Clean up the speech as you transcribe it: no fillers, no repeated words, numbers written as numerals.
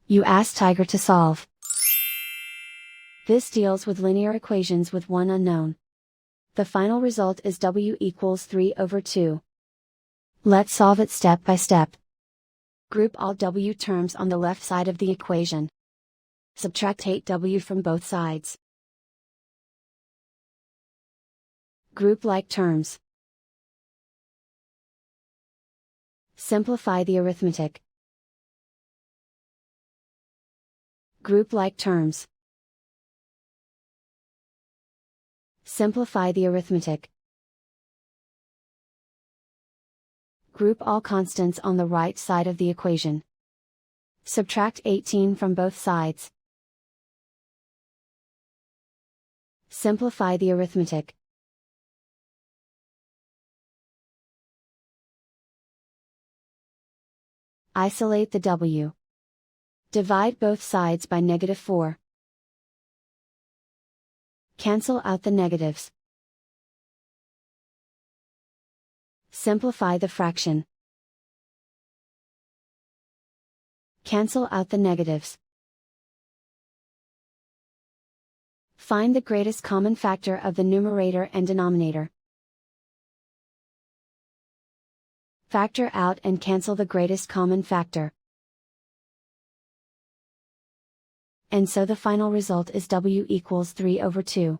You ask Tiger to solve. This deals with linear equations with one unknown. The final result is w equals 3/2. Let's solve it step by step. Group all w terms on the left side of the equation. Subtract 8w from both sides. Group like terms. Simplify the arithmetic. Group like terms. Simplify the arithmetic. Group all constants on the right side of the equation. Subtract 18 from both sides. Simplify the arithmetic. Isolate the w. Divide both sides by -4. Cancel out the negatives. Simplify the fraction. Cancel out the negatives. Find the greatest common factor of the numerator and denominator. Factor out and cancel the greatest common factor. And so the final result is w equals 3/2.